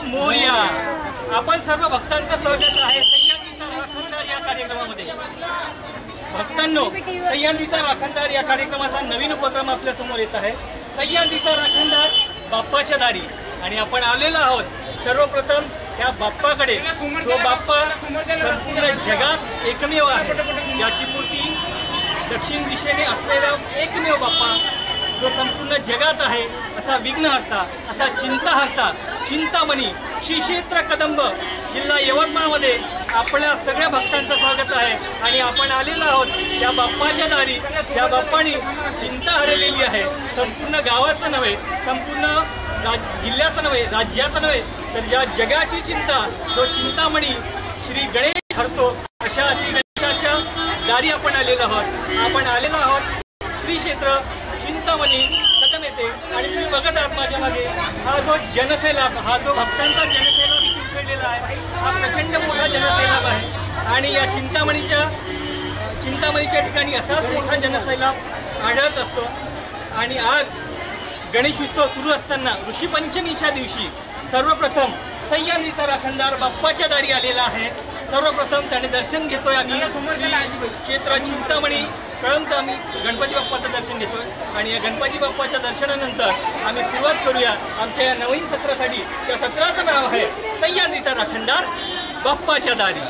मोरया. आपण सर्व भक्तांचं स्वागत आहे सह्याद्रीचा राखणदार या कार्यक्रमामध्ये. भक्तांनो, सह्याद्रीचा राखणदार या कार्यक्रमाचा नवीन उपक्रम आपल्या समोर येत आहे. सह्याद्रीचा राखणदार बाप्पाच्या दारी. आणि आपण आलेलो आहोत सर्वप्रथम त्या बाप्पाकडे. तो बाप्पा संपूर्ण जगात एकमेव आहे, ज्याची मूर्ती दक्षिण दिशेने असलेला एकमेव बाप्पा जो संपूर्ण जगात आहे. असा विघ्नहर्ता, असा चिंताहर्ता, चिंतामणी, श्री क्षेत्र कदंब जिल्हा यवतमाळमध्ये आपल्या सगळ्या भक्तांचं स्वागत आहे. आणि आपण आलेलो आहोत त्या बाप्पाच्या दारी, ज्या बाप्पाने चिंता हरवलेली आहे. संपूर्ण गावाचं नव्हे, संपूर्ण जिल्ह्याचं नव्हे, राज्याचं नव्हे, तर ज्या जगाची चिंता तो चिंतामणी श्री गणेश हरतो, अशा श्री गणेशाच्या दारी आपण आलेलो आहोत. आपण आलेलो आहोत श्री क्षेत्र चिंतामणी कदम येते. आणि तुम्ही बघत आहात माझ्या मागे हा जो जनसैलाब, हा जो भक्तांचा जनसैलाब इथे उसळलेला आहे, हा प्रचंड मोठा जनसैलाब आहे. आणि या चिंतामणीच्या ठिकाणी असाच मोठा जनसैलाब आढळत असतो. आणि आज गणेश उत्सव सुरू असताना ऋषीपंचमीच्या दिवशी सर्वप्रथम सह्याद्रीचा राखणदार बाप्पाच्या दारी आलेला आहे. सर्वप्रथम त्याने दर्शन घेतोय आम्ही क्षेत्र चिंतामणी कळमचं आम्ही गणपती बाप्पाचं दर्शन घेतोय. आणि या गणपती बाप्पाच्या दर्शनानंतर आम्ही सुरुवात करूया आमच्या या नवीन सत्रासाठी. त्या सत्राचं नाव आहे सह्याद्रीचा राखणदार बाप्पाच्या दारी.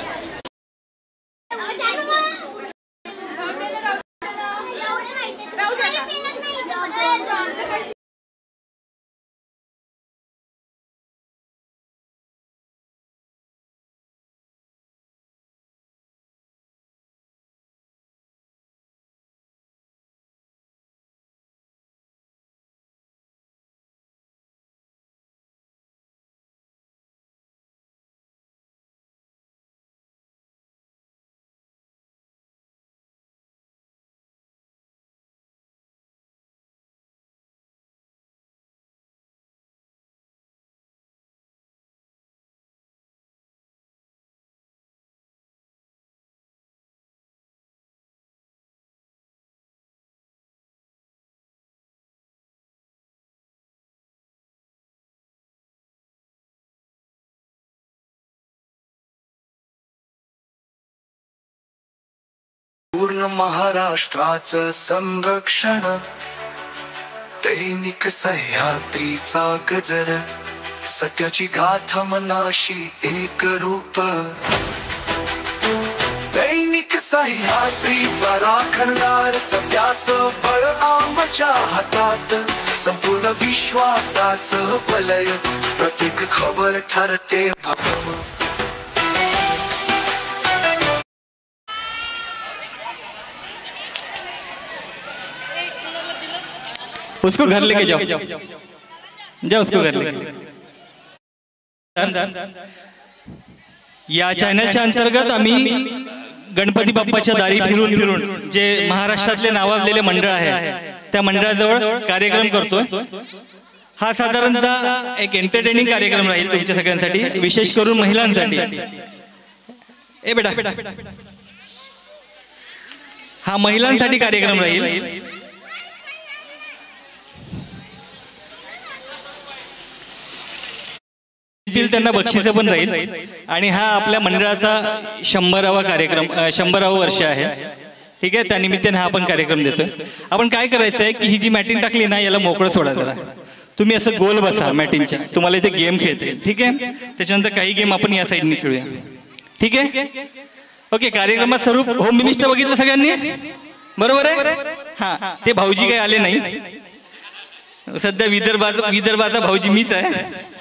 पूर्ण महाराष्ट्राचं संरक्षण, दैनिक सह्याद्रीचा गजर, सत्याची गाथा मनाशी एक रूप. दैनिक सह्याद्रीचा राखणदार, सत्याचं बळ आमच्या हातात, संपूर्ण विश्वासाचं वलय, प्रत्येक खबर ठरते भक्कम. उसको घर लेके जाओ, जाओ उसको घर लेके. या चॅनलच्या अंतर्गत आम्ही गणपती बाप्पाच्या दारी फिरून फिरून जे महाराष्ट्रातले नावाजलेले मंडळ आहे त्या मंडळाजवळ कार्यक्रम करतोय. हा साधारणतः एक एंटरटेनिंग कार्यक्रम राहील तुमच्या सगळ्यांसाठी, विशेष करून महिलांसाठी. ए बेटा, हा महिलांसाठी कार्यक्रम राहील. त्यांना बक्षीस पण राहील. आणि हा आपल्या मंडळाचा 100वा कार्यक्रम, 100वे वर्ष आहे. ठीक आहे, त्यानिमित्ताने हा आपण कार्यक्रम देतोय. आपण काय करायचं आहे की ही जी मॅटिन टाकली ना, याला मोकळं सोडा जरा. तुम्ही असं गोल बसा मॅटिनच्या, तुम्हाला इथे गेम खेळते. ठीक आहे, त्याच्यानंतर काही गेम आपण या साईडने खेळूया. ठीक आहे, ओके. कार्यक्रमात स्वरूप होम मिनिस्टर बघितलं सगळ्यांनी, बरोबर आहे? हा, ते भाऊजी काही आले नाही सध्या. विदर्भाचा भाऊजी मीच आहे.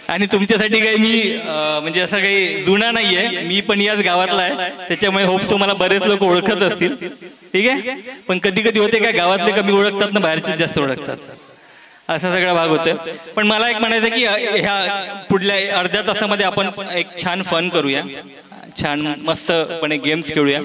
आणि तुमच्यासाठी काही मी म्हणजे असं काही जुना नाहीये, मी पण याच गावातला आहे, त्याच्यामुळे होप्सो मला बरेच लोक ओळखत असतील. ठीक आहे, पण कधी कधी होते काय, गावातले कमी ओळखतात ना, बाहेरचे जास्त ओळखतात, असा सगळा भाग होतोय. पण मला एक म्हणायचं की ह्या पुढल्या अर्ध्या तासामध्ये आपण एक छान फन करूया, छान मस्तपणे गेम्स खेळूया.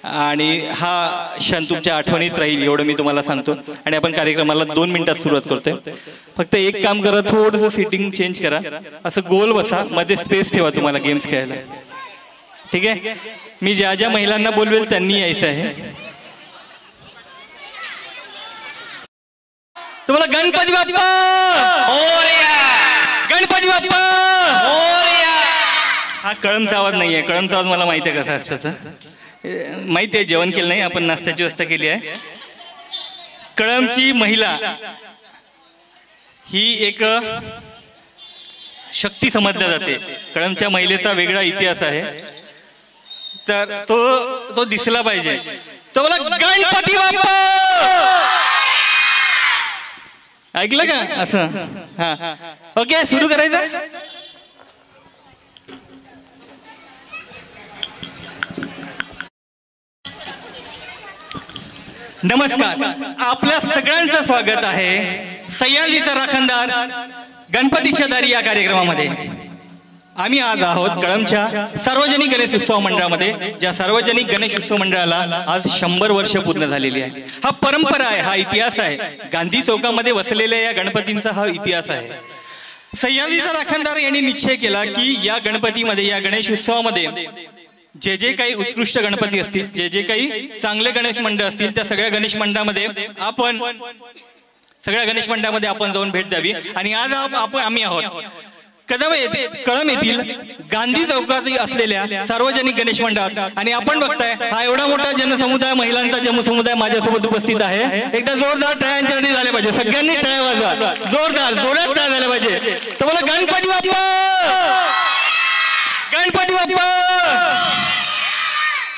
आणि हा क्षण तुमच्या आठवणीत राहील एवढं मी तुम्हाला सांगतो. आणि आपण कार्यक्रमाला 2 मिनिटात सुरुवात करतोय. फक्त एक काम करा, थोडंसं सिटिंग चेंज करा, असं गोल बसा, मध्ये स्पेस ठेवा तुम्हाला गेम्स खेळायला. ठीक आहे, मी ज्या ज्या महिलांना बोलवेल त्यांनी यायचं आहे. तुम्हाला गणपती बाप्पा मोरया, गणपती बाप्पा मोरया. हा कळमचा आवाज नाहीये. कळमचा आवाज मला माहिती आहे कसा असतं. माहिती आहे, जेवण केलं नाही आपण, नाश्त्याची व्यवस्था केली आहे. कळमची महिला ही एक शक्ती समजल्या जाते. कळमच्या महिलेचा वेगळा इतिहास आहे, तर तो दिसला पाहिजे. तो बोला गणपती बाप्पा. ऐकलं का असं? हा ओके, सुरू करायचं. नमस्कार, आपल्या सगळ्यांचं स्वागत आहे सह्याद्रीचा राखणदार गणपतीच्या दारी या कार्यक्रमामध्ये. आम्ही आज आहोत कळमच्या सार्वजनिक गणेश उत्सव मंडळामध्ये, ज्या सार्वजनिक गणेश उत्सव मंडळाला आज 100 वर्ष पूर्ण झालेली आहे. हा परंपरा आहे, हा इतिहास आहे. गांधी चौकामध्ये वसलेल्या या गणपतींचा हा इतिहास आहे. सह्याद्रीचा राखणदार यांनी निश्चय केला की या गणपतीमध्ये, या गणेश उत्सवामध्ये जे जे काही उत्कृष्ट गणपती असतील, जे जे काही चांगले गणेश मंडळ असतील, त्या सगळ्या गणेश मंडळामध्ये आपण जाऊन भेट द्यावी. आणि आज आम्ही आहोत कळम येथील गांधी चौकात असलेल्या सार्वजनिक गणेश मंडळात. आणि आपण बघताय हा एवढा मोठा जनसमुदाय, महिलांचा जनसमुदाय माझ्यासोबत उपस्थित आहे. एकदा जोरदार टाळ्यांच्या झाले पाहिजे. सगळ्यांनी टाळ्या वाजवा, जोरदार जोरात टाळ्या झाल्या पाहिजे. तर बोला गणपती बाप्पा, गणपती बाप्पा.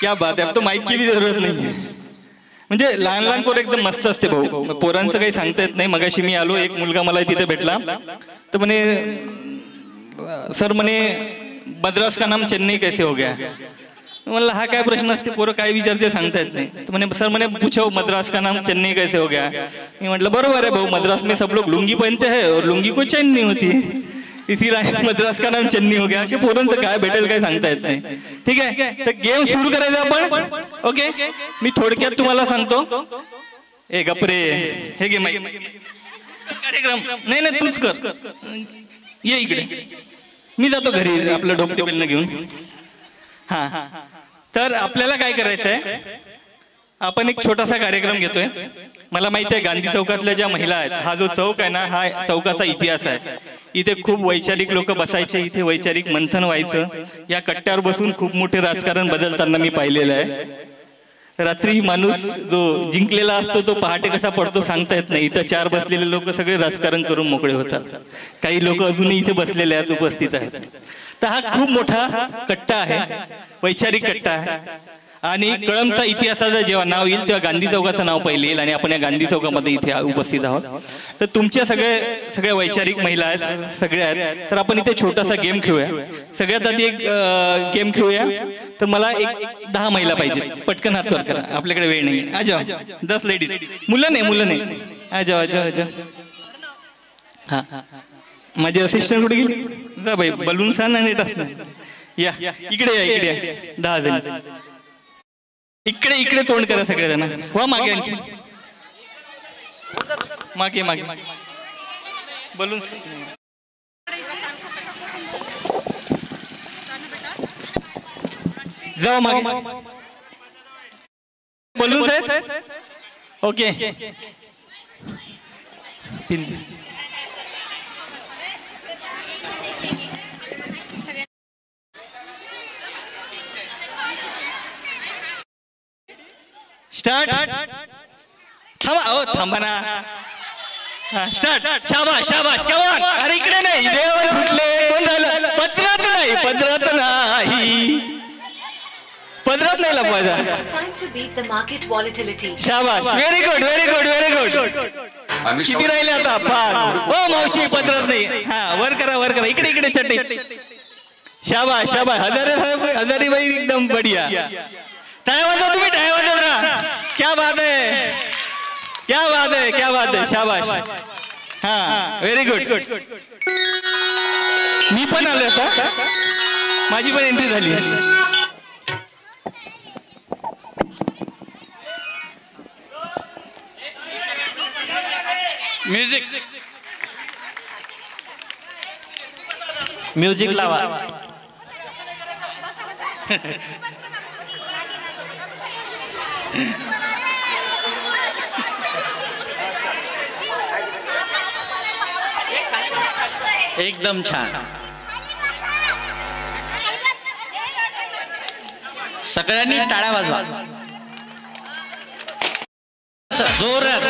क्या बात आहे. तो माईक की भी जरूरत नाही. म्हणजे लहान लहान पोरं एकदम मस्त असते भाऊ. पोरांचं काही सांगता येत नाही. मगाशी मी आलो, एक मुलगा मला तिथे भेटला, तर म्हणे सर म्हणे मद्रास का नाम चेन्नई कैसे हो गया. म्हणलं हा काय प्रश्न असते, पोरं काय विचारते सांगता येत नाही. तर म्हणे सर म्हणे पूछो मद्रास का नाम चेन्नई कैसे हो गया. मी म्हटलं बरोबर आहे भाऊ, मद्रास में सब लोग लुंगी पहनते हैं और लुंगी को चैन नहीं होती, इसीलिए मद्रास का नाम चेन्नई हो गया. असे पोरांचं काय भेटेल काय सांगता येत नाही. ठीक आहे, तर गेम सुरू करायचा आपण. ओके, मी थोडक्यात तुम्हाला सांगतो. ए गपरे, हे गेम कार्यक्रम नाही नाही तूच कर. ये इकडे, मी जातो घरी आपलं ढोपटे बेलनं घेऊन. हा, तर आपल्याला काय करायचं आहे, आपण एक छोटासा कार्यक्रम घेतोय. मला माहिती आहे गांधी चौकातल्या ज्या महिला आहेत, हा जो चौक आहे ना, हा चौकाचा इतिहास आहे. इथे खूप वैचारिक लोक बसायचे, इथे वैचारिक मंथन व्हायचं. या कट्ट्यावर बसून खूप मोठे राजकारण बदलताना मी पाहिलेलं आहे. रात्री माणूस जो जिंकलेला असतो तो पहाटे कसा पडतो सांगता येत नाही. इथं 4 बसलेले लोक सगळे राजकारण करून मोकळे होतात. काही लोक अजूनही इथे बसलेले आहेत, उपस्थित आहेत. तर हा खूप मोठा कट्टा आहे, वैचारिक कट्टा आहे. आणि कळमचा इतिहासाचं जेव्हा नाव येईल तेव्हा गांधी चौकाचं नाव पहिले येईल. आणि आपण या गांधी चौकामध्ये इथे उपस्थित आहोत. तर तुमच्या सगळ्या वैचारिक महिला आहेत, सगळ्या आहेत. तर आपण इथे छोटासा गेम खेळूया. सगळ्यात आधी एक गेम खेळूया. तर मला एक 10 महिला पाहिजेत. पटकन हात वर करा, आपल्याकडे वेळ नाही. आजा 10 लेडीज. मुलं नाही. आजा. हा, माझे असिस्टंट कुठे गेली? जा बाई, बलून सांग ना नीट असतं. या इकडे या 10 जण. इकडे तोंड करा सगळेजण. वा मागे, आणखी मागे बलून. जाऊ मागे बलून आहेत. Okay, start. थांबा ना. स्टार्ट. शाबाश कम ऑन. अरे इकडे नाही, देव फुटले. कोण राहिलं? पदरात नाही लपवायचा. शाबाश, व्हेरी गुड. किती राहिले आता? 5. ओ मावशी, पदरात नाही. हा, वर करा. इकडे चटे. शाबाश. हजारी बाई एकदम बढिया. टाळ्या वाजवा तुम्ही, टाळ्या वाजवा. क्या बात है. शाबाश. हा, व्हेरी गुड. मी पण आलो आता, माझी पण एंट्री झाली. म्युझिक लावा. एकदम छान. सगळ्यांनी टाळ्या वाजवा जोरात.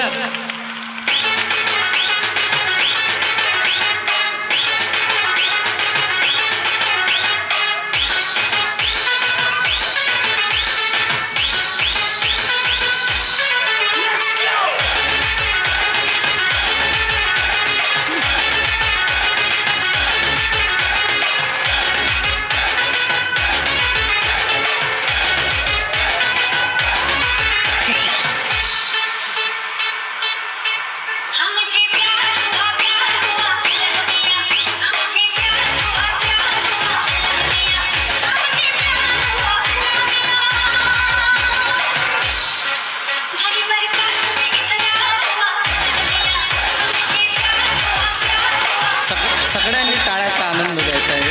सगळ्यांनी टाळ्याचा आनंद घ्यायचा आहे.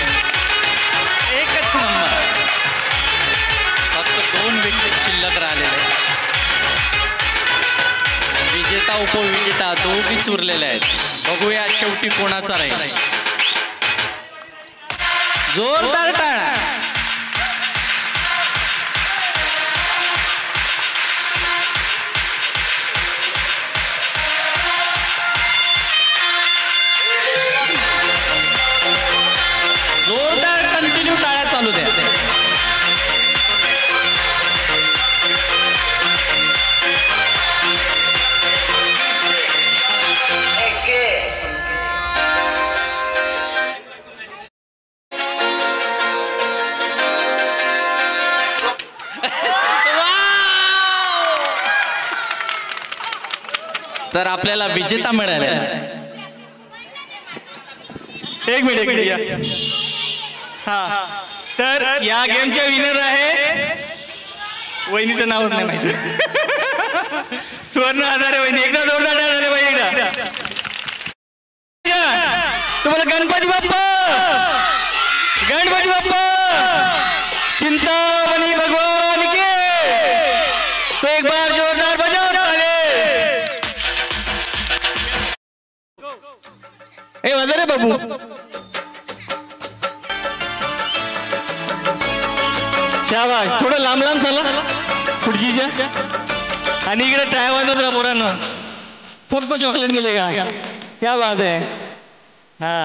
एकच नंबर. फक्त 2 व्यक्ती शिल्लक राहिलेले आहेत. विजेता उपविजेता दोघीच उरलेले आहेत. बघूया शेवटी कोणाचा राहील. जोरदार टाळ्या. जोरदार कंटिन्यू टाळ्या चालू द्या. तर आपल्याला विजेता मिळाला. एक मिनिट या. हा तर या गेमचे विनर आहे वहिनीचं नाव नाही माहिती. सुवर्ण हजारे वहिनी. एकदा जोरदार टाळ्या झाले पाहिजे. एकदा तुम्हाला गणपती बाप्पा. गणपती बाप्पा चिंतामणी भगवान के. तो एक बार जोरदार बजाव ताले. ए वाजा रे बाबू. शाबाश. थोडं लांब लांब चला खुर्चीच्या. आणि इकडे टाळ्या वाजवत का पोरांना. फक्त चॉकलेट गेले का. क्या बात आहे. हा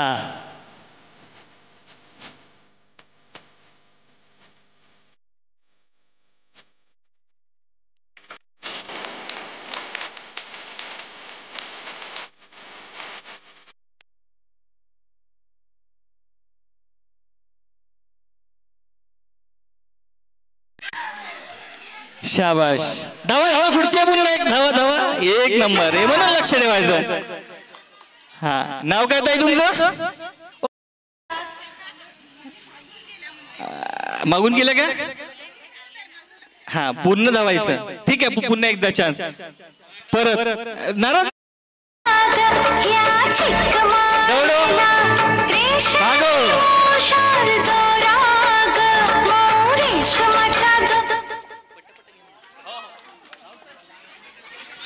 शाबाश. धावा धावा खुर्ची पुन्हा एक. धावा धावा. एक नंबर. हे म्हणून लक्ष ठेवायचं. हा नाव काय ताई तुमचं. मागून गेलं का. हा पूर्ण धावायचं. ठीक आहे पुन्हा एकदा चान्स. परत नाराज.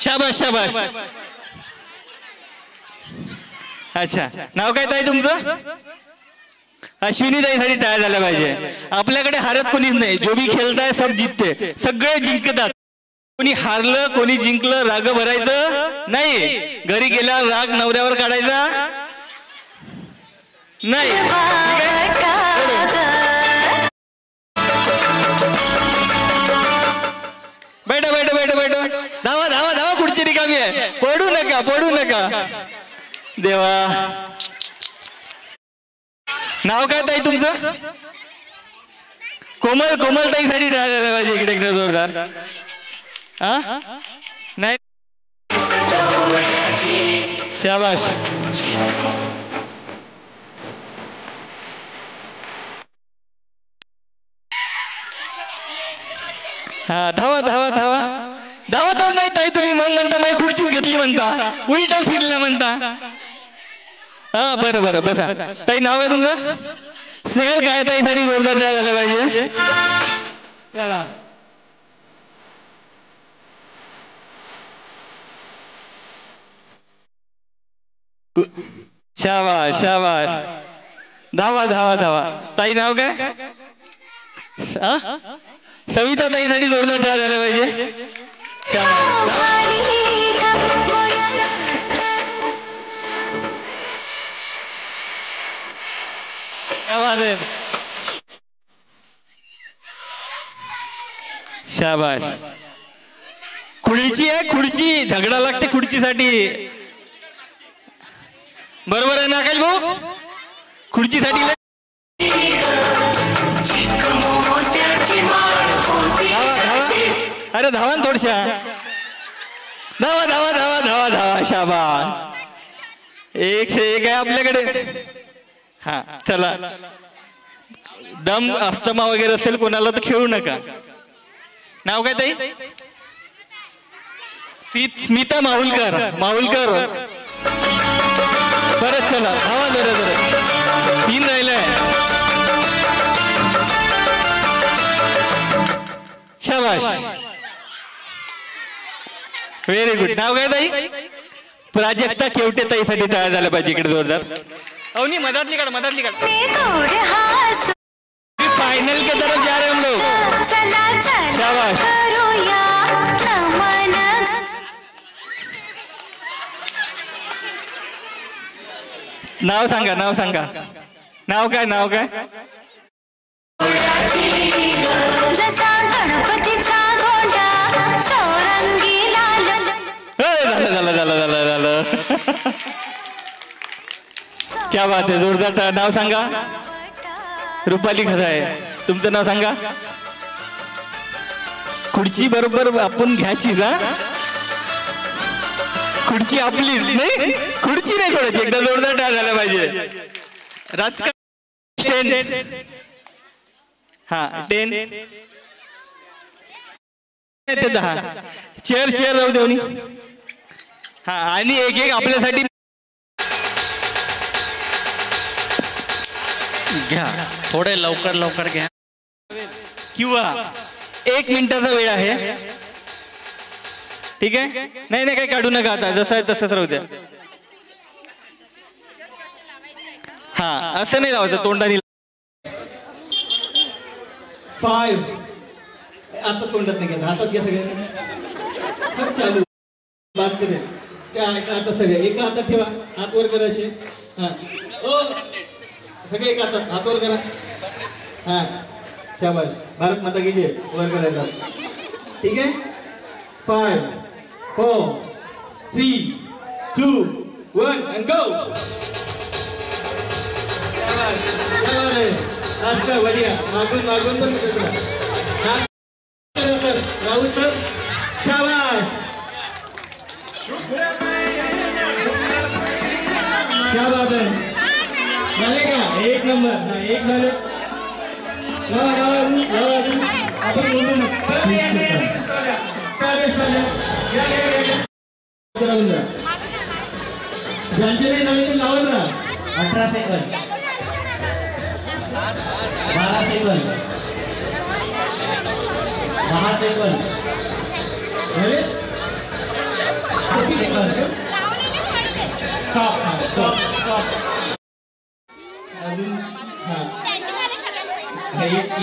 शाबाश शाबाश. अच्छा नाव काय ताई तुमचं. अश्विनी ताईसाठी टाळ्या झाल्या पाहिजे. आपल्याकडे हारत कोणीच नाही. जो भी खेळताय सब जिंकते. सगळे जिंकतात. कोणी हारलं कोणी जिंकलं राग भरायचं नाही. घरी गेला राग नवऱ्यावर काढायचा नाही. बैठा बैठा बैठा बैठा. धावा धावा धावा. खुर्ची रिकामी आहे. पडू नका पडू नका. देवा. नाव काय ताई तुमचं. कोमल. कोमल ताईसाठी टाळ्या पाहिजे. इकडे इकडे जोरदार. हा नाही. शाबाश. हा धावा धावा धावा. धावा तर नाही ताई तुम्ही मग म्हणता माझी खुर्चीच घेतली म्हणता. उलटा फिरला म्हणता. हा बरं बरं बसा. ताई नाव आहे तुमचं. स्नेहल काय ताई साठी जोरदार टाळ्या झाल्या पाहिजे. चला. शाबाश शाबाश. धावा धावा धावा. ताई नाव काय? सविता ताईसाठी जोरदार टाळ्या झाल्या पाहिजे. शाबाश. खुर्ची आहे खुर्ची, झगडा लागते खुर्चीसाठी. बरोबर आहे ना आकाश भाऊ? खुर्चीसाठी अरे धावा थोडशा. धावा धावा धावा धावा धावा. शाबाश. एक से एक आहे आपल्याकडे. हा चला. दम अस्थमा वगैरे असेल कोणाला तर खेळू नका. नाव काय ताई? स्मिता माहुलकर. माहुलकर. परत चला. धावा जरा जरा. 3 राहिलंय. शाबाश. Very good. नाव काय ताई? प्राजक्ता केवटे ताईसाठी टाळ्या झाल्या पाहिजे इकडे जोरदार. अवनी मधातली काढ मधातली काढ. फाइनल के तरफ जा रहे हम लोग. शाबाश. नाव सांगा नाव सांगा. नाव काय नाव काय? झालं झालं झालं झालं झालं. क्या बात आहे. जोरदार. नाव सांगा. रुपाली खसाळे. तुमचं नाव सांगा. खुर्ची बरोबर आपण घ्यायचीच. हा खुर्ची आपलीच नाही. खुर्ची नाही थोड्याची. एकदा जोरदार टाळ झाला पाहिजे. राजकारण 10. हा 10 ते 10. चेअर चेअर राहू देवनी. हा आणि एक एक आपल्यासाठी घ्या. थोडे लवकर लवकर घ्या. किंवा 1 मिनिटाचा वेळ आहे. ठीक आहे. नाही नाही काही काढू नका आता. जसं आहे तसंच राहू द्या. हा असं नाही लावायचं तोंडाने. 5. आता तोंडात नाही घ्या. हातात घ्या सगळ्यांनी. सब चालू. बात करेल त्या आता सगळे एका हातात ठेवा. हात वर करा असे. हा ओ सगळे एका हातात हात वर करा. हा शाबाश. भारत माता की जय. वर करायचा. ठीक आहे. 5 4 3 2 1 and go. बढिया. मागून मागून पण राहुल सर. शाबाश. क्या बात है. झाले का? 1 नंबर. हा 1 झाले. लावा लावा लावा. आपण बोलू ना. ज्यांचे नाही झाले ते लावून राहा. 18 सेकंद. 12 सेकंद. 10 सेकंद. झाले. अजून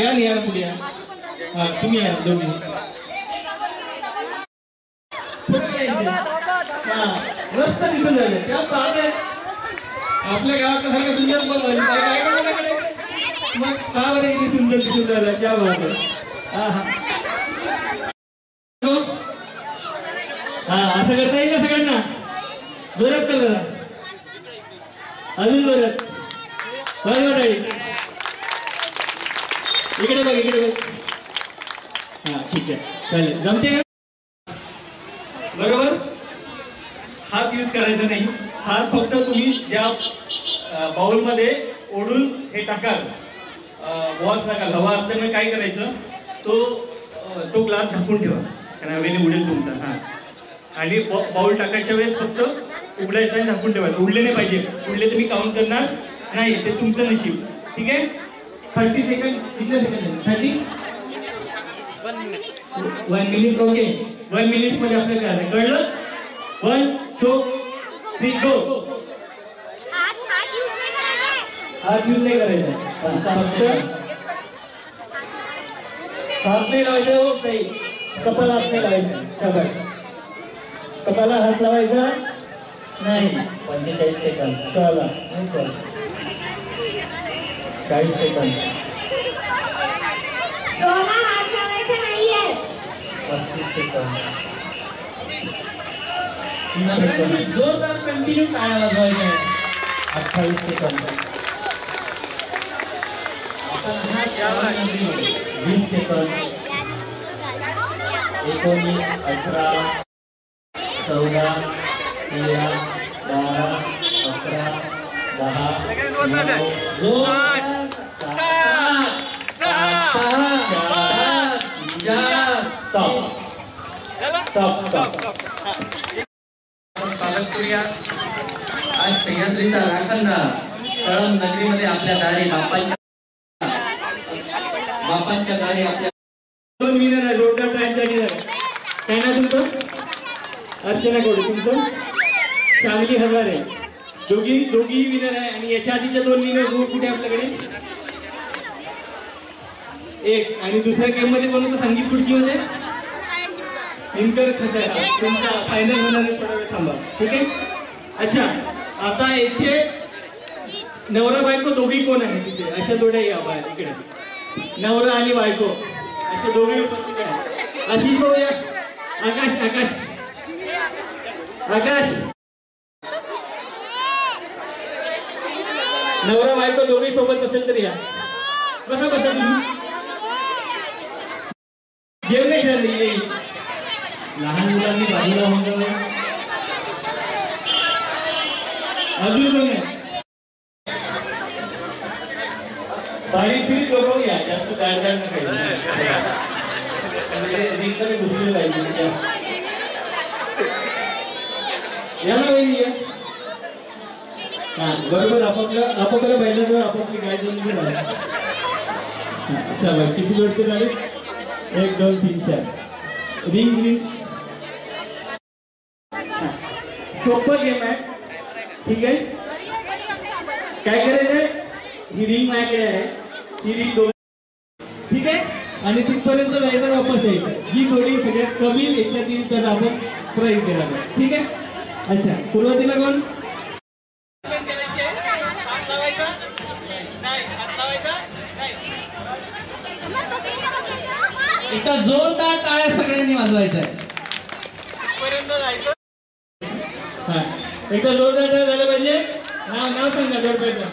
या नाही या पुढे या. हा तुम्ही या दोघी. मस्त दिसून राहिले. त्या पाहत आहे आपल्या गावातल्या सारखं सुंदर पण काय काय कोणाकडे. मग का बरं किती सुंदर दिसून राहिलं. क्या बात आहे. हा हा असं करता येईल ना सगळ्यांना. जोरात कर जरा. अजून जोरात. वाजवा. इकडे बघ इकडे बघ. हा ठीक आहे चालेल. जमते का? बरोबर. हात यूज करायचा नाही. हात फक्त तुम्ही ज्या बाउलमध्ये ओढून हे टाकाल. वॉस टाकाल. हवा असल्यामुळे काय करायचं तो ग्लास झाकून ठेवा. कारण वेळेला उडेल तुमचा. हा आणि बाउल टाकायच्या वेळेस फक्त उघडायचं आणि झाकून ठेवायचं. उडले नाही पाहिजे. उडले तर मी काउंट करणार नाही. ते तुमचं नशीब. ठीक आहे. 30 सेकंड. किती सेकंड? 30 1 मिनिट. ओके 1 मिनिट मध्ये आपल्याला काय कळलं. 1 2 3 गो. हात घेऊन नाही करायचा फक्त हात नाही लावायचं हो काही कपाला हात नाही लावायचा सगळं कपाला हात लावायचा नाही 45 सेकंद चला 40 सेकंद हात लावायचा नाहीये 35 सेकंद जोरदार कंटिन्यू टाळ्या वाजवायच्या 28 सेकंद 20 सेकंद 19 18 14 13 12 11 10 आज सह्याद्रीचा राखणदार कळंब नगरीमध्ये आपल्या दारी बापांच्या दारी आपल्या दोन विनर आहे जोरदार टाळ्यांसाठी काय ना तुमचं अर्चना कोडे तुमचं शामली हजारे दोघी विनर आहे आणि याच्या आधीच्या 2 विनर कुठे आपल्याकडे एक आणि दुसऱ्या गेम मध्ये कोण होतं संगीत खुर्ची मध्ये तुमचा फायनल होणार आहे थोडा वेळ थांबा ठीक आहे अच्छा आता इथे नवरा बायको दोघी कोण आहे तिथे अशा जोड्या या बाहेर इकडे नवरा आणि बायको असे दोघे उपस्थित आहेत आशिष भाऊ या आकाश आकाश आकाश नवरा बायको दोघी सोबत असेल तर या बसा बसा तुम्ही गेम नाही खेळली लहान मुलांनी बाजूला होऊन अजून कोण आहे बारीक फिरी लोक या जास्त जाड जाड नका घुसले पाहिजे या ना वहिनी या हा बरोबर आपापल्या बैलाजवळ आपापली गाय दोन घेऊन शाबास किती जोडते झाले 1 2 3 4 रिंग सोपं गेम आहे ठीक आहे काय करायचंय ही रिंग माझ्याकडे आहे ही रिंग दोन ठीक आहे आणि तिथपर्यंत जायचं वापस यायचं जी जोडी सगळ्यात कमी याच्यात येईल तर आपण प्राईज देणार ठीक आहे अच्छा सुरुवातीला कोण एका जोरदार टाळ्या सगळ्यांनी वाजवायचा आहे हा एकदा जोरदार टाळ्या झालं पाहिजे नाव सांगा जोडपायचं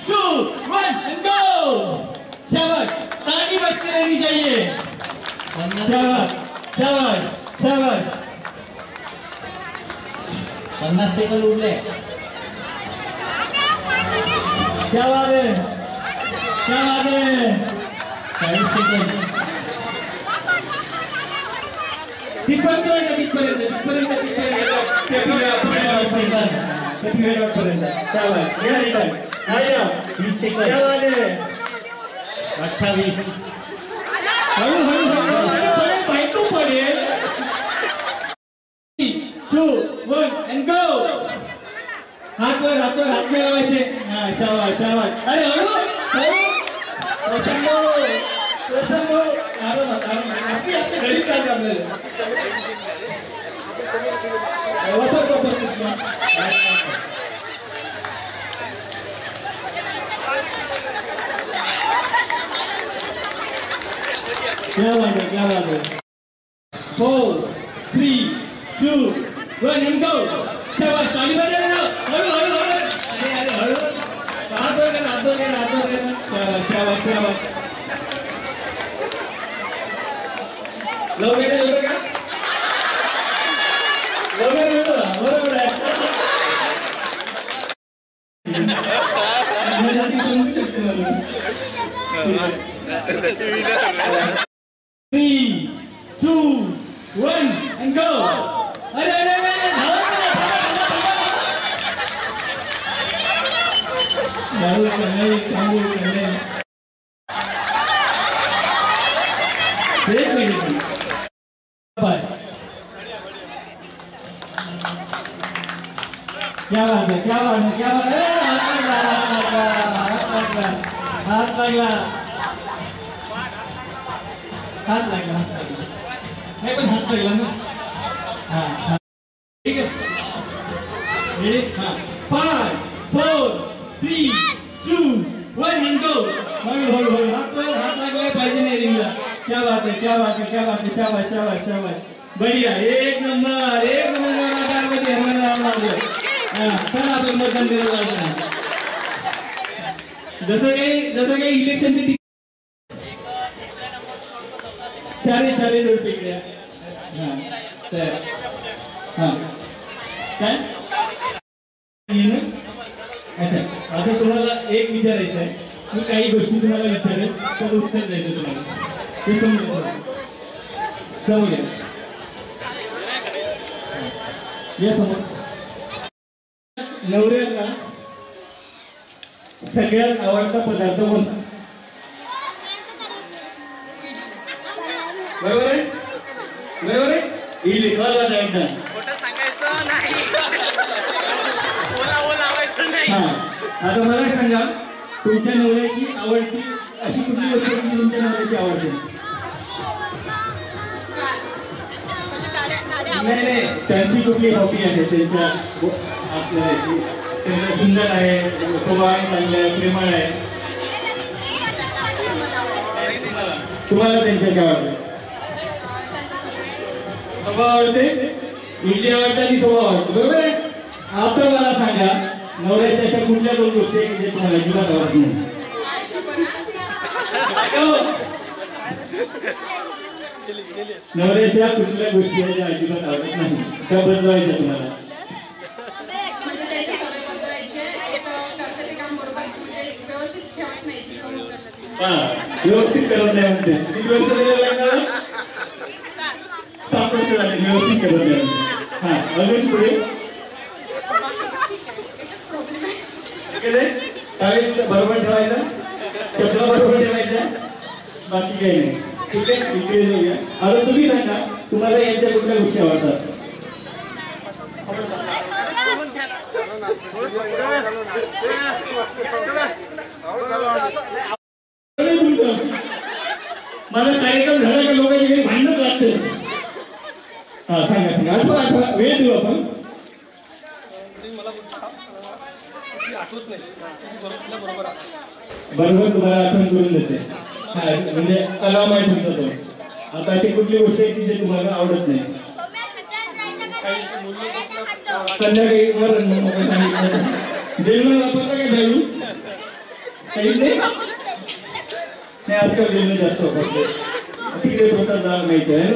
2 1 and go शाबाश ताली बजती रहनी चाहिए शाबाश शाबाश शाबाश 50 सेकंद उरले क्या बात है क्या बात है 40 सेकंद तिथपर्यंत बायको पडेल 2 1 and go हात वर हात नाही लावायचे हा शाबाश शाबाश अरे हळू प्रसंग आरामात आपली आपल्या घरी काय आपल्याला क्या बात है 4 3 2 1 and go शाबाश ताली बजाओ हळू अरे हळू हात वर शाबाश शाबाश शाबाश लवकर का बरोबर आहे सांगू शकते मला 3 2 1 and go अरे क्या बात है, क्या बात है, क्या बात है. हात लागला. नाही पण हात लागला ना. हा ठीक आहे. रेडी. हा 5 4 3 2 1 and go. हळू हात लागले पाहिजे नाही रिंगला. क्या बात है, क्या बात है, क्या बात है. शाबाश शाबाश शाबाश. बढ़िया. एक नंबर कारमध्ये चला आपण मतदान दिलं पाहिजे. जसं काही इलेक्शनची चारे जोड पिकड्या. काय अच्छा, आता तुम्हाला एक विचारायचं आहे. मी काही गोष्टी तुम्हाला विचारेल, तर उत्तर द्यायचं तुम्हाला. ते समजूया. या समोर नवऱ्याला सगळ्यात आवडता पदार्थ कोणता? बरोबर आहे, बरोबर आहे. इडली. बरोबर आहे एकदम. हा, आता मला सांगा, तुमच्या नवऱ्याची आवडती अशी कुठली गोष्ट की तुमच्या नवऱ्याची आवडते? नाही, त्यांची कुठली हॉबी आहे त्यांच्या आपल्याला? त्यांचं सुंदर आहे, स्वभाव चांगला आहे, प्रेमळ आहे. तुम्हाला त्यांच्या काय आवडते? स्वभाव आवडते, इडली आवडते आणि स्वभाव आवडते. बरोबर आहे. आता मला सांगा, नवऱ्याच्या अशा कुठल्या दोन गोष्टी आहेत जे तुम्हाला अजिबात आवडत नाही? नवऱ्याच्या कुठल्या गोष्टी आहेत ज्या अजिबात आवडत नाही, त्या बदलवायच्या तुम्हाला? व्यवस्थित करत नाही म्हणते. व्यवस्थित करत नाही. हा, अजून पुढे बरोबर ठेवायचं, चपला बरोबर ठेवायचं, बाकी काही नाही. ठीक आहे, इकडे जाऊया. आता तुम्ही सांगा, तुम्हाला यांच्या कुठल्या गोष्टी आवडतात? मला कार्यक्रम झाला का लोकांच्या घरी भांडण लागते. हा, सांगा. आठवा वेळ देऊ आपण. बरोबर तुम्हाला आठवण करून देते. हा, म्हणजे अलाव आहे तुमचा तो. आता अशी कुठली गोष्ट आहे की जे तुम्हाला आवडत नाही? संध्याकाळी बेलून वापरता का? बेलून काही नाही. आजकाल बेलून जास्त वापरतो. तिकडे प्रसाद दाल माहिती आहे ना.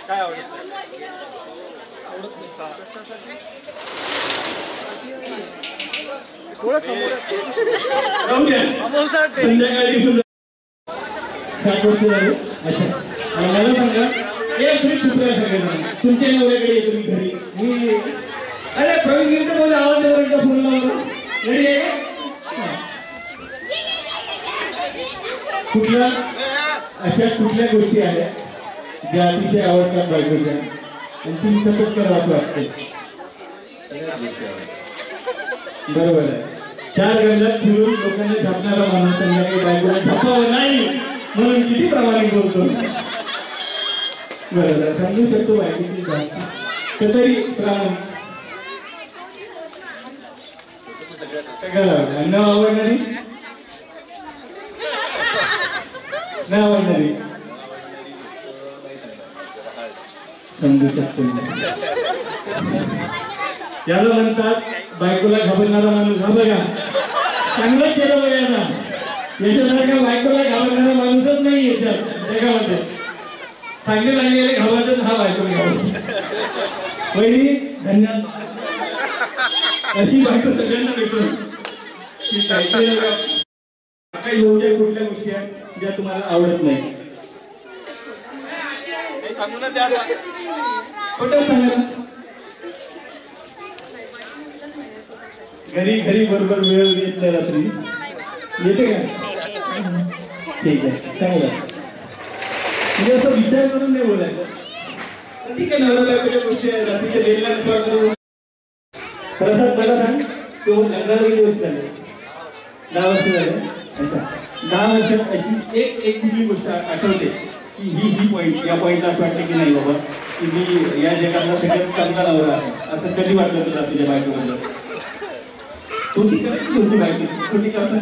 काय आवडत? संध्याकाळी अच्छा, मला सांगा, एक फ्रीज सुटला सगळ्यांना. तुमच्या नवऱ्याकडे येतो मी घरी. मी अरे प्रवीण गिरते बोला, आवाज देवा फोन लावला. रेडी आहे का? कुठल्या अशा कुठल्या गोष्टी आहेत ज्या अतिशय आवडतात बायकोच्या आणि तुम्ही सतत करावं वाटते? बरोबर आहे. 4 गल्ल्यात फिरून लोकांना झापणारा माणूस संध्याकाळी बायकोला झापावं नाही म्हणून किती प्रामाणिक बोलतो. बरोबर, समजू शकतो बायकोची जास्त तरी प्रामाणिक. सगळं आवडणार. न आवडणारी? न आवडणारी समजू शकतो. याला म्हणतात बायकोला घाबरणारा माणूस. हा बघा, चांगलंच केलं बघा. याच्यासारख्या बायकोला घाबरणारा माणूसच नाही याच्यात जगामध्ये. चांगले लागले घाबरतात, हा बायको घाबरतो. पहिली धन्यवाद. अशी बायको सगळ्यांना भेटतो. काही लोकच्या कुठल्या गोष्टी आहेत ज्या तुम्हाला आवडत नाही? खोटं सांगा. घरी बरोबर वेळ येत नाही रात्री येते का? ठीक आहे, चांगलं. म्हणजे असं विचार करून नाही बोलायचं. ठीक आहे नवरा बायकोच्या गोष्टी रात्रीच्या लेडीला प्रसाद मला सांग तो लग्नाला किती वर्ष झाले 10 वर्ष झाले अच्छा 10 वर्षात अशी एक कुठली गोष्ट आठवते की ही पॉईंट या पॉईंटला असं वाटतं की नाही बाबा की मी या जगातला सगळ्यात चांगला नवरा आहे असं कधी वाटलं तुला तुझ्या बायकोबद्दल कोणती करायची तुझी बायको कोणती करता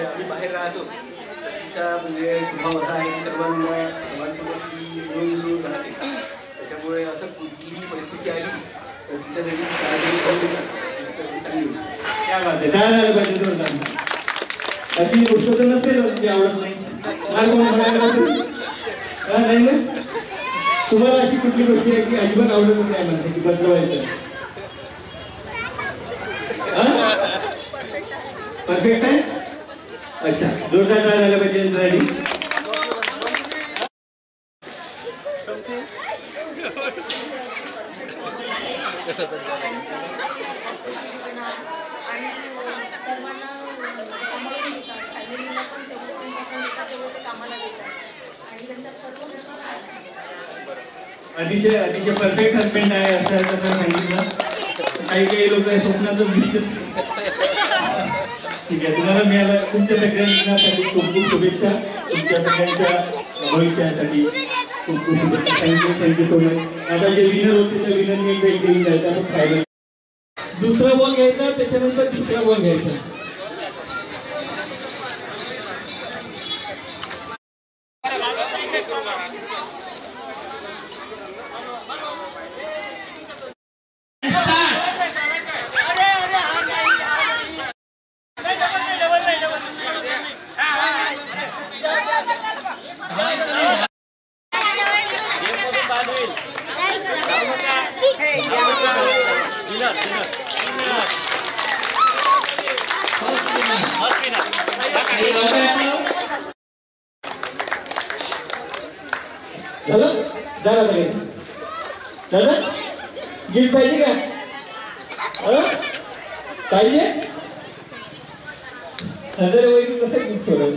आम्ही बाहेर राहतो तिचा म्हणजे स्वभाव असा आहे की सर्वांसोबत ती मिळून मिसळून राहते त्याच्यामुळे असं कुठलीही परिस्थिती आली तर तिच्यासाठी चांगली क्या बात आहे काय झालं पाहिजे जोरदार अशी गोष्ट तर नसेल जी आवडत नाही मला कोण म्हणायला नसेल नाही ना तुम्हाला अशी कुठली गोष्ट आहे की अजिबात आवडत नाही म्हणते की बदलवायचं परफेक्ट आहे अच्छा जोरदार काय झालं पाहिजे यांच्यासाठी अतिशय अतिशय परफेक्ट हजबंड आहे असं तसं सांगितलं काही लोक स्वप्नातून दिसत ठीक आहे तुम्हाला मिळालं तुमच्या सगळ्यांसाठी खूप खूप शुभेच्छा तुमच्या सगळ्यांच्या भविष्यासाठी खूप खूप शुभेच्छा थँक्यू सो मच आता जे विनर होते त्या विनरने एक वेळ घेऊन जायचं आपण फायदा दुसरा बॉल घ्यायचा त्याच्यानंतर तिसरा बॉल घ्यायचा दादा दादा गिफ्ट पाहिजे का पाहिजे 1000 वैरी कसं गिफ्ट होईल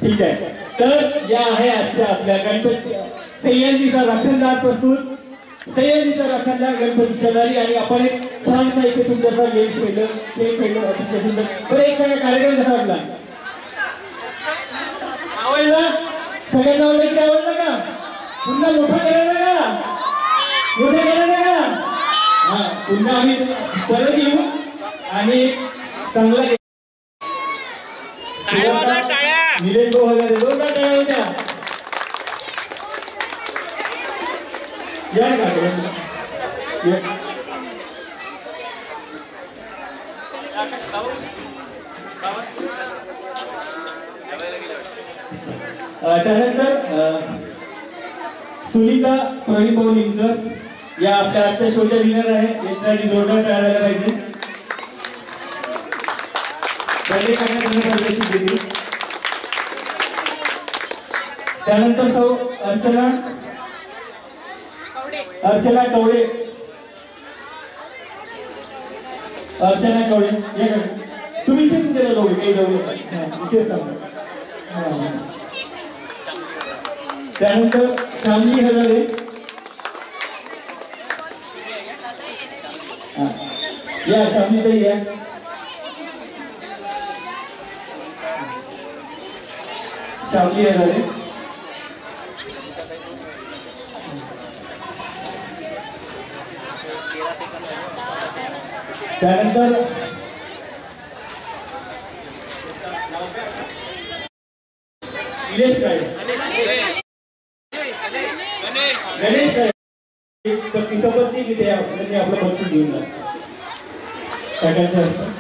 ठीक आहे तर या आहे आजच्या आपल्या गणपती सह्याद्रीचा राखणदार प्रस्तुत सह्याद्रीचा राखणदार गणपती शेजारी आणि आपण एक छानसा इथे सुंदरसा गेम खेळलो अतिशय सुंदर बरं एक सगळा कार्यक्रम कसा वाटला आवडला सगळ्यांना आवडलं की आवडलं का पुन्हा मोठा करायचा का हा पुन्हा आम्ही परत येऊ आणि चांगला निलेश भाऊ वगैरे दोनदा टाळ्या होत्या या त्यानंतर सुनीता प्रवीण भाऊ निमकर या आपल्या आजच्या शोच्या विनर आहे यांच्यासाठी जोरदार टाळायला पाहिजे त्यानंतर सौ अर्चना कवडे या तुम्ही इथेच गेला लोक काही इथेच त्यानंतर शामली हजारे या शामली ताई या शामली हजारे त्यानंतर निलेश काय गणेश तिचा पत्नी किती आहे आपलं बक्षीस घेऊन जा सगळ्यांचं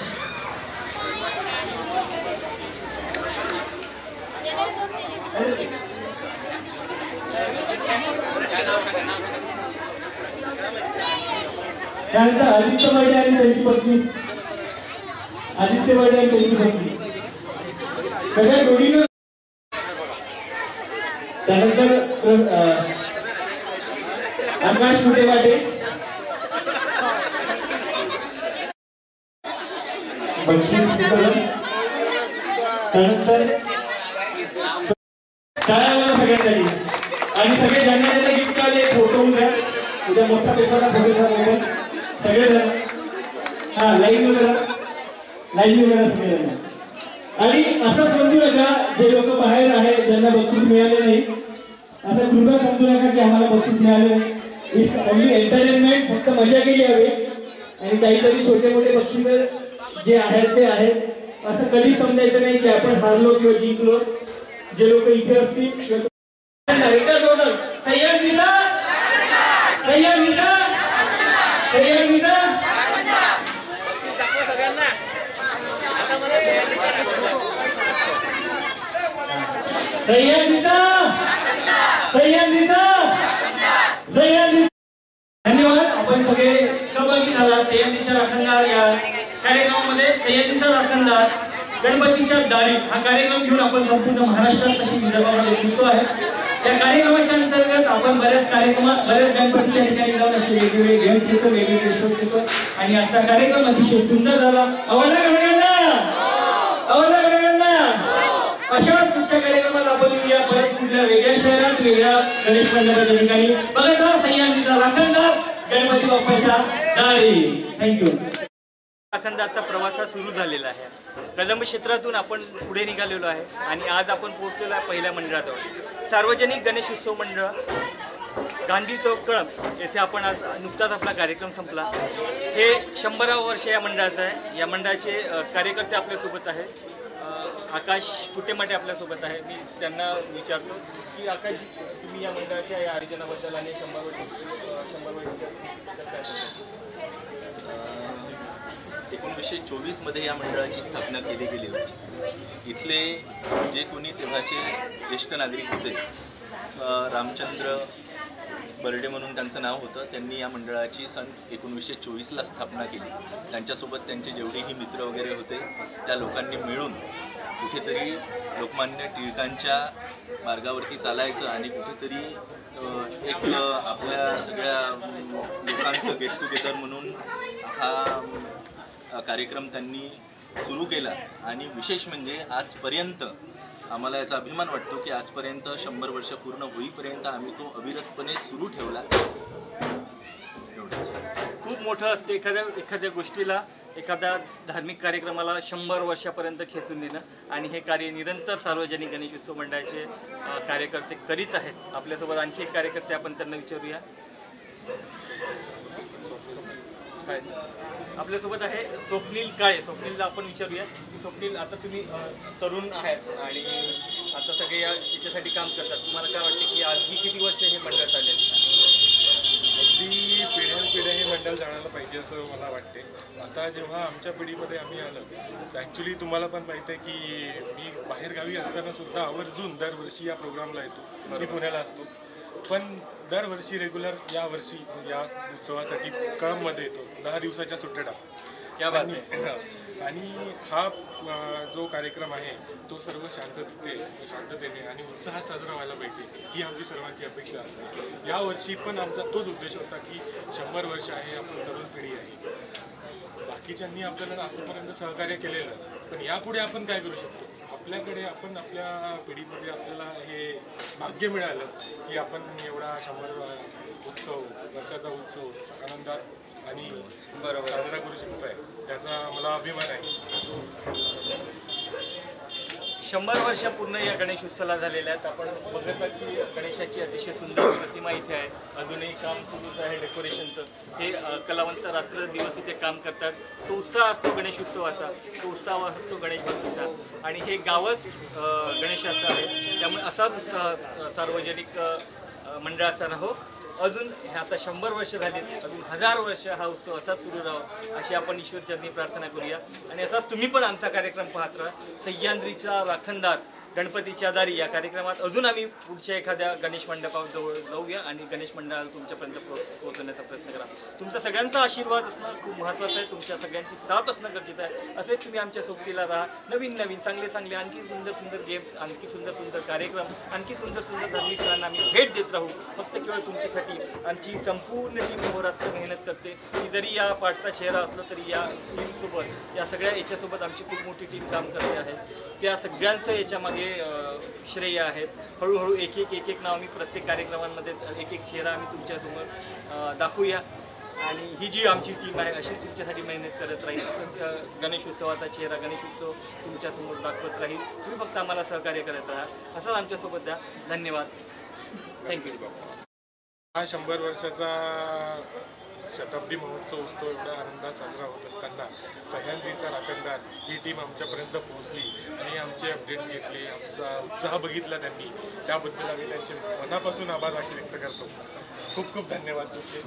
त्यानंतर आदित्य बर्डे आणि त्यांची पत्नी सगळ्या जोडीनं त्यानंतर आकाश मुटेवाटे बक्षीस वितरण त्यानंतर टाळ्या सगळ्यांसाठी. आणि सगळे ज्यांना ज्यांना गिफ्ट आले फोटो घ्या. उद्या मोठा पेपरला फोटो सगळेजण हा लाईन वगैरे सगळेजण. आणि असं समजू नका जे लोक बाहेर आहे ज्यांना बक्षीस मिळाले नाही, असं कृपया समजू नका की आम्हाला बक्षीस मिळाले नाही. It's only entertainment. फक्त मजा केली हवी आणि काहीतरी छोटे मोठे बक्षीस जे आहेत ते आहेत. असं कधी समजायचं नाही की आपण हारलो किंवा जिंकलो. जे लोक इथे असतील तयार निदा तयार निदा तयार निदा. तयार निदा तयार निदा तयार निदा. धन्यवाद. आपण सगळे सहभागी झाला सह्याद्रीच्या राखणदार या कार्यक्रमामध्ये. सह्याद्रीचा राखणदार गणपतीच्या दारी हा कार्यक्रम घेऊन आपण संपूर्ण महाराष्ट्रात तशी विदर्भामध्ये फिरतो आहे. त्या कार्यक्रमाच्या अंतर्गत आपण बऱ्याच गणपतीच्या ठिकाणी जाऊन असे वेगवेगळे गेम्स घेतो, वेगवेगळे शो घेतो आणि आजचा कार्यक्रम अतिशय सुंदर झाला. आवडला का आवडला का? अशाच पुढच्या कार्यक्रमात आपण येऊया परत कुठल्या वेगळ्या शहरात वेगळ्या गणेश मंडळाच्या ठिकाणी. बघत राहा सह्याद्रीचा राखणदार गणपती बाप्पाच्या दारी. थँक्यू. राखणदारचा प्रवास हा सुरू झालेला आहे. कदंब क्षेत्रातून आपण पुढे निघालेलो आहे आणि आज आपण पोहोचलेलो आहे पहिल्या मंडळाजवळ. सार्वजनिक गणेश उत्सव मंडळ गांधी चौक कळंब येथे आपण आज नुकताच आपला कार्यक्रम संपला. हे 100वे वर्ष या मंडळाचं आहे. या मंडळाचे कार्यकर्ते आपल्यासोबत आहेत. आकाश कुटेमाटे आपल्यासोबत आहे. मी त्यांना विचारतो की आकाशजी तुम्ही या मंडळाच्या या आयोजनाबद्दल आणि 100 वर्ष 1924 मध्ये या मंडळाची स्थापना केली गेली होती. इथले जे कोणी तेव्हाचे ज्येष्ठ नागरिक होते, रामचंद्र बर्डे म्हणून त्यांचं नाव होतं, त्यांनी या मंडळाची सन 1924ला स्थापना केली. त्यांच्यासोबत त्यांचे जेवढेही मित्र वगैरे होते त्या लोकांनी मिळून कुठेतरी लोकमान्य टिळकांच्या मार्गावरती चालायचं आणि कुठेतरी एक आपल्या सगळ्या लोकांचं गेट टुगेदर म्हणून हा कार्यक्रम त्यांनी सुरू केला. आणि विशेष म्हणजे आजपर्यंत आम्हाला याचा अभिमान वाटतो की आजपर्यंत 100 वर्ष पूर्ण होईपर्यंत आम्ही तो अविरतपणे सुरू ठेवला. खूप मोठं असते एखाद्या गोष्टीला, एखाद्या धार्मिक कार्यक्रमाला 100 वर्षापर्यंत खेचून देणं आणि हे कार्य निरंतर सार्वजनिक गणेश उत्सव मंडळाचे कार्यकर्ते करीत आहेत. आपल्यासोबत आणखी एक कार्यकर्ते आपण त्यांना विचारूया. आपल्यासोबत आहे स्वप्नील काळे. स्वप्नीलला आपण विचारूया की स्वप्नील, आता तुम्ही तरुण आहेत आणि आता सगळे याच्यासाठी काम करतात. तुम्हाला काय वाटते की आज ही किती वर्ष हे मंडळ चालेल? अगदी पिढ्यानपिढ्या हे मंडळ जाणायला पाहिजे असं मला वाटते. आता जेव्हा आमच्या पिढीमध्ये आम्ही आलो, तर ॲक्च्युली तुम्हाला पण माहीत आहे की मी बाहेरगावी असताना सुद्धा आवर्जून दरवर्षी या प्रोग्रामला येतो. मी पुण्याला असतो, पण दरवर्षी रेग्युलर यावर्षी या उत्सवासाठी कळंबमध्ये येतो. 10 दिवसाच्या सुट्ट्या टाकतो. आणि हा जो कार्यक्रम आहे तो सर्व शांततेने आणि उत्साहात साजरा व्हायला पाहिजे ही आमची सर्वांची अपेक्षा असते. यावर्षी पण आमचा तोच उद्देश होता की 100 वर्ष आहे, आपण तरुण पिढी आहे. बाकीच्यांनी आपल्याला आतापर्यंत सहकार्य केलेलं, पण यापुढे आपण काय करू शकतो? आपल्याकडे आपण आपल्या पिढीमध्ये आपल्याला हे भाग्य मिळालं की आपण एवढा 100 वर्षाचा उत्सव आनंदात आणि साजरा करू शकतोय, त्याचा मला अभिमान आहे. 100 वर्ष पूर्ण या गणेश उत्सवाला झालेल्या आहेत. आपण बघत आहात की गणेशाची अतिशय सुंदर प्रतिमा इथे आहे. अजूनही काम सुरूच आहे डेकोरेशनचं. हे कलावंत रात्र दिवस इथे काम करतात. तो उत्साह असतो गणेश उत्सवाचा, तो उत्साह असतो गणेश भक्तीचा आणि हे गावच गणेशाचं आहे. त्यामुळे असाच उत्साह सार्वजनिक मंडळाचा राहो. अजून हे आता 100 वर्ष झाले, अजून 1000 वर्ष हा उत्सव असाच सुरू राहावा अशी आपण ईश्वरचरणी प्रार्थना करूया. आणि असाच तुम्ही पण आमचा कार्यक्रम पाहत राहा. सह्याद्रीचा राखणदार गणपतीच्या दारी या कार्यक्रमात अजून आम्ही पुढच्या एखाद्या गणेश मंडपाजवळ जाऊया आणि गणेश मंडळाला तुमच्यापर्यंत पोहोचवण्याचा प्रयत्न करा. तुमचा सगळ्यांचा आशीर्वाद असणं खूप महत्त्वाचं आहे. तुमच्या सगळ्यांची साथ असणं गरजेचं आहे. असेच तुम्ही आमच्या सोबतीला राहा. नवीन चांगले आणखी सुंदर गेम्स, आणखी सुंदर कार्यक्रम, आणखी सुंदर धार्मिक सणांना आम्ही भेट देत राहू. फक्त केवळ तुमच्यासाठी आमची संपूर्ण टीम अहोरात्र मेहनत करते. की जरी या पाठचा चेहरा असला तरी या टीमसोबत, या सगळ्या याच्यासोबत आमची खूप मोठी टीम काम करते आहे. त्या सगळ्यांचं याच्यामागे हे श्रेय आहेत. हळूहळू एक एक नाव आम्ही प्रत्येक कार्यक्रमांमध्ये एक चेहरा आम्ही तुमच्यासमोर दाखवूया आणि ही जी आमची टीम आहे अशी तुमच्यासाठी मेहनत करत राहील. असंच गणेशोत्सवाचा चेहरा गणेशोत्सव तुमच्यासमोर दाखवत राहील. तुम्ही फक्त आम्हाला सहकार्य करत राहा. असंच आमच्यासोबत द्या. धन्यवाद. थँक्यू. हा 100 वर्षाचा शताब्दी महोत्सव उत्सव एवढा आनंदात साजरा होत असताना सह्याद्रीचा राखणदार ही टीम आमच्यापर्यंत पोहोचली आणि आमचे अपडेट्स घेतले, आमचा उत्साह बघितला त्यांनी. त्याबद्दल आम्ही त्यांचे मनापासून आभार व्यक्त करतो. खूप खूप धन्यवाद तुमचे.